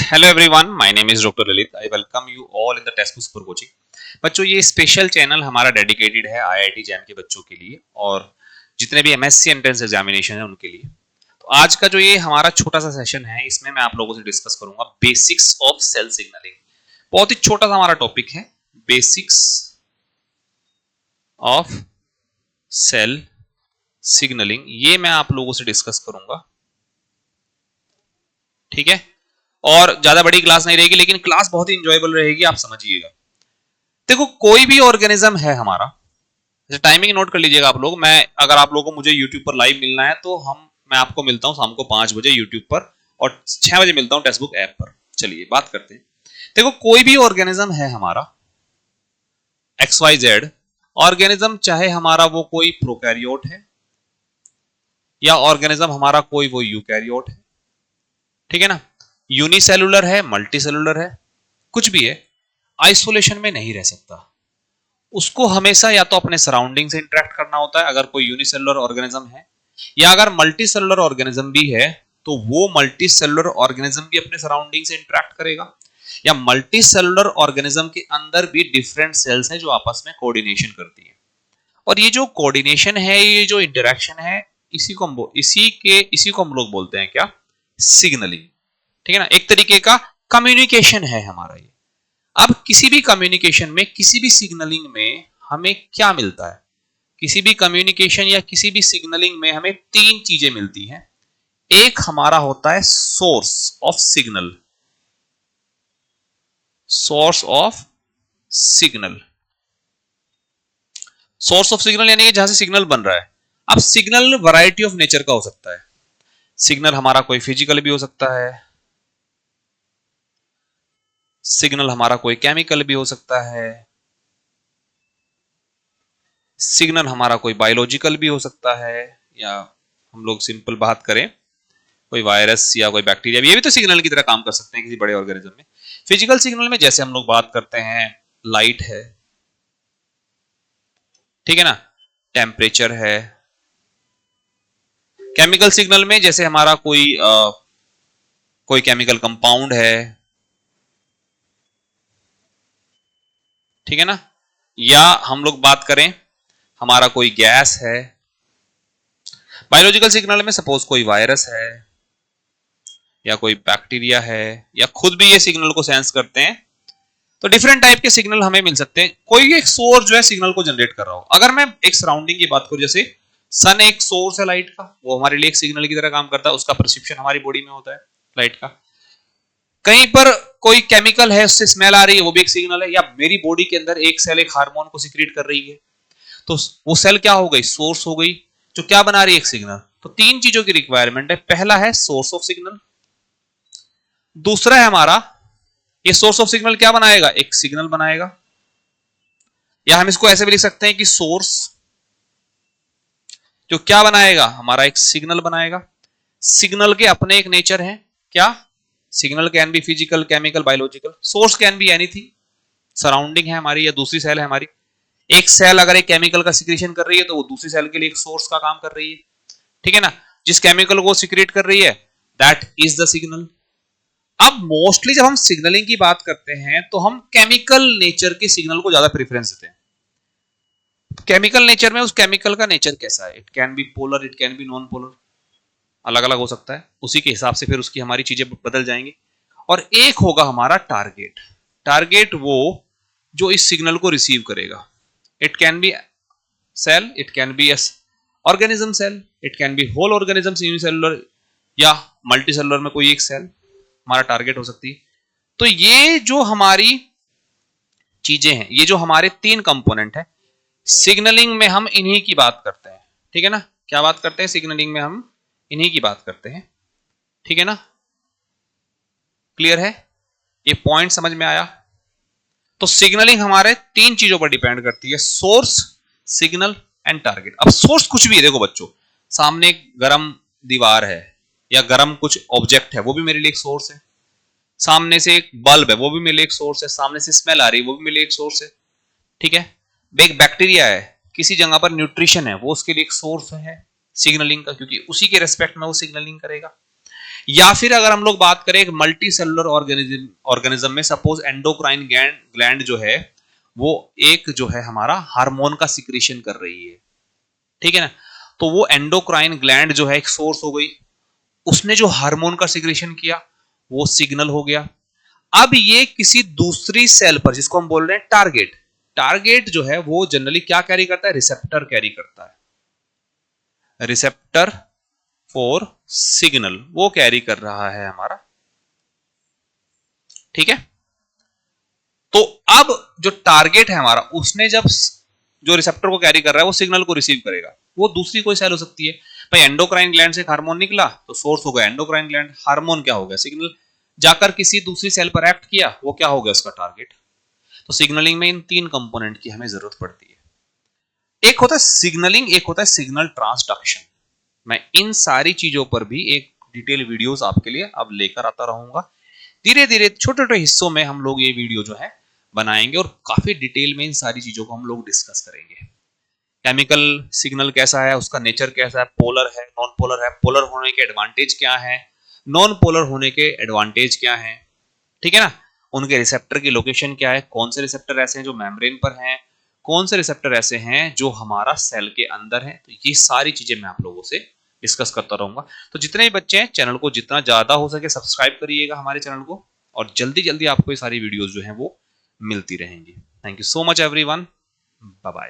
Hello everyone, my name is doctor Lalit. I welcome you all in the text books for coaching. बच्चों, ये special channel हमारा dedicated है IIT jam के बच्चों के लिए और जितने भी एमएससी एंट्रेंस एग्जामिनेशन है उनके लिए। तो आज का जो ये हमारा छोटा सा सेशन है, इसमें मैं आप लोगों से डिस्कस करूंगा बेसिक्स ऑफ सेल सिग्नलिंग। बहुत ही छोटा सा हमारा टॉपिक है, बेसिक्स ऑफ सेल सिग्नलिंग। ये मैं आप लोगों से डिस्कस करूंगा, ठीक है। और ज्यादा बड़ी क्लास नहीं रहेगी, लेकिन क्लास बहुत ही इंजॉयबल रहेगी, आप समझिएगा। देखो, कोई भी ऑर्गेनिज्म है हमारा, जैसे टाइमिंग नोट कर लीजिएगा आप लोग। अगर आप लोगों को मुझे यूट्यूब पर लाइव मिलना है तो मैं आपको मिलता हूं शाम को 5 बजे यूट्यूब पर, और 6 बजे मिलता हूं टेक्स्ट बुक ऐप पर। चलिए बात करते हैं। देखो, कोई भी ऑर्गेनिज्म है हमारा XYZ ऑर्गेनिज्म, चाहे हमारा वो कोई प्रोकैरियोट है या ऑर्गेनिज्म हमारा कोई वो यूकैरियोट है, ठीक है ना। यूनिसेलुलर है, मल्टीसेलुलर है, कुछ भी है, आइसोलेशन में नहीं रह सकता। उसको हमेशा या तो अपने सराउंडिंग से इंटरेक्ट करना होता है अगर कोई यूनिसेलुलर ऑर्गेनिज्म है, या अगर मल्टीसेलुलर ऑर्गेनिज्म भी है तो वो मल्टीसेलुलर ऑर्गेनिज्म भी अपने सराउंडिंग से इंटरेक्ट करेगा, या मल्टीसेलुलर ऑर्गेनिज्म के अंदर भी डिफरेंट सेल्स हैं जो आपस में कोऑर्डिनेशन करती है। और ये जो कोऑर्डिनेशन है, ये जो इंटरेक्शन है, इसी को हम लोग बोलते हैं क्या? सिग्नलिंग, ठीक है ना। एक तरीके का कम्युनिकेशन है हमारा ये। अब किसी भी कम्युनिकेशन में, किसी भी सिग्नलिंग में हमें क्या मिलता है? किसी भी कम्युनिकेशन या किसी भी सिग्नलिंग में हमें 3 चीजें मिलती हैं। एक हमारा होता है source of signal, source of signal, source of signal यानी कि जहां से सिग्नल बन रहा है। अब सिग्नल वैरायटी ऑफ नेचर का हो सकता है। सिग्नल हमारा कोई फिजिकल भी हो सकता है, सिग्नल हमारा कोई केमिकल भी हो सकता है, सिग्नल हमारा कोई बायोलॉजिकल भी हो सकता है, या हम लोग सिंपल बात करें कोई वायरस या कोई बैक्टीरिया भी, ये भी तो सिग्नल की तरह काम कर सकते हैं किसी बड़े ऑर्गेनिज्म में। फिजिकल सिग्नल में जैसे हम लोग बात करते हैं, लाइट है, ठीक है ना, टेम्परेचर है। केमिकल सिग्नल में जैसे हमारा कोई केमिकल कंपाउंड है, ठीक है ना, या हम लोग बात करें हमारा कोई गैस है। बायोलॉजिकल सिग्नल में सपोज कोई वायरस है या कोई बैक्टीरिया है, या खुद भी ये सिग्नल को सेंस करते हैं। तो डिफरेंट टाइप के सिग्नल हमें मिल सकते हैं। कोई एक सोर्स जो है सिग्नल को जनरेट कर रहा हो। अगर मैं एक सराउंडिंग की बात करूं, जैसे सन एक सोर्स है लाइट का, वो हमारे लिए एक सिग्नल की तरह काम करता है, उसका परसेप्शन हमारी बॉडी में होता है लाइट का। कहीं पर कोई केमिकल है, उससे स्मेल आ रही है, वो भी एक सिग्नल है। या मेरी बॉडी के अंदर एक सेल एक हार्मोन को सिक्रीट कर रही है, तो वो सेल क्या हो गई? सोर्स हो गई, जो क्या बना रही है? एक सिग्नल। तो 3 चीजों की रिक्वायरमेंट है। पहला है सोर्स ऑफ सिग्नल, दूसरा है हमारा ये सोर्स ऑफ सिग्नल क्या बनाएगा? एक सिग्नल बनाएगा, या हम इसको ऐसे भी लिख सकते हैं कि सोर्स जो क्या बनाएगा? हमारा एक सिग्नल बनाएगा। सिग्नल के अपने एक नेचर है, क्या? Signal can be physical, chemical, biological. Source can be anything, surrounding है हमारी या दूसरी सेल है हमारी। एक सेल अगर एक केमिकल का सिक्रीशन कर रही है तो वो दूसरी सेल के लिए एक सोर्स का काम कर रही है, ठीक है ना। जिस केमिकल को सिक्रेट कर रही है, दैट इज द सिग्नल। अब मोस्टली जब हम सिग्नलिंग की बात करते हैं तो हम केमिकल नेचर के सिग्नल को ज्यादा प्रेफरेंस देते हैं। केमिकल नेचर में उस केमिकल का नेचर कैसा है? It can B polar, it can B non polar, अलग अलग हो सकता है। उसी के हिसाब से फिर उसकी हमारी चीजें बदल जाएंगी। और एक होगा हमारा टारगेट। टारगेट वो जो इस सिग्नल को रिसीव करेगा। It can be cell, it can be organism cell, it can be whole organism unicellular, या मल्टीसेलुलर में कोई एक सेल हमारा टारगेट हो सकती है। तो ये जो हमारी चीजें हैं, ये जो हमारे 3 कंपोनेंट है, सिग्नलिंग में हम इन्हीं की बात करते हैं, ठीक है ना। क्या बात करते हैं? सिग्नलिंग में हम इन्हीं की बात करते हैं, ठीक है ना। क्लियर है? ये पॉइंट समझ में आया? तो सिग्नलिंग हमारे 3 चीजों पर डिपेंड करती है, सोर्स, सिग्नल एंड टारगेट। अब सोर्स कुछ भी है, देखो बच्चों, सामने एक गर्म दीवार है या गर्म कुछ ऑब्जेक्ट है, वो भी मेरे लिए एक सोर्स है। सामने से एक बल्ब है, वो भी मेरे लिए एक सोर्स है। सामने से स्मेल आ रही है, वो भी मेरे लिए एक सोर्स है, ठीक है। एक बैक्टीरिया है, किसी जगह पर न्यूट्रिशन है, वो उसके लिए एक सोर्स है सिग्नलिंग का, क्योंकि उसी के रेस्पेक्ट में वो सिग्नलिंग करेगा। या फिर अगर हम लोग बात करें एक मल्टी सेलुलर ऑर्गेनिज्म में, सपोज एंडोक्राइन ग्लैंड जो है वो एक जो है हमारा हार्मोन का सिक्रीशन कर रही है, ठीक है ना, तो वो एंडोक्राइन ग्लैंड जो है एक सोर्स हो गई, उसने जो हार्मोन का सिक्रीशन किया वो सिग्नल हो गया। अब ये किसी दूसरी सेल पर, जिसको हम बोल रहे हैं टारगेट, टारगेट जो है वो जनरली क्या कैरी करता है, रिसेप्टर कैरी करता है, रिसेप्टर फॉर सिग्नल वो कैरी कर रहा है हमारा, ठीक है। तो अब जो टारगेट है हमारा, उसने जब जो रिसेप्टर को कैरी कर रहा है वो सिग्नल को रिसीव करेगा, वो दूसरी कोई सेल हो सकती है। भाई एंडोक्राइन ग्लैंड से एक हार्मोन निकला तो सोर्स हो गया एंडोक्राइन ग्लैंड, हार्मोन क्या हो गया, सिग्नल, जाकर किसी दूसरी सेल पर एक्ट किया, वो क्या हो गया, उसका टारगेट। तो सिग्नलिंग में इन तीन कंपोनेंट की हमें जरूरत पड़ती है, एक होता है सिग्नलिंग, एक होता है सिग्नल ट्रांसडक्शन। मैं इन सारी चीजों पर भी एक डिटेल वीडियोस आपके लिए अब लेकर आता रहूंगा। धीरे धीरे छोटे छोटे हिस्सों में हम लोग ये वीडियो जो है बनाएंगे और काफी डिटेल में इन सारी चीजों को हम लोग डिस्कस करेंगे। केमिकल सिग्नल कैसा है, उसका नेचर कैसा है, पोलर है, नॉन पोलर है, पोलर होने के एडवांटेज क्या है, नॉन पोलर होने के एडवांटेज क्या है, ठीक है ना, उनके रिसेप्टर की लोकेशन क्या है, कौन से रिसेप्टर ऐसे हैं जो मेम्ब्रेन पर हैं, कौन से रिसेप्टर ऐसे हैं जो हमारा सेल के अंदर हैं। तो ये सारी चीजें मैं आप लोगों से डिस्कस करता रहूंगा। तो जितने भी बच्चे हैं चैनल को जितना ज्यादा हो सके सब्सक्राइब करिएगा हमारे चैनल को, और जल्दी जल्दी आपको ये सारी वीडियोस जो हैं वो मिलती रहेंगी। Thank you so much everyone, bye bye.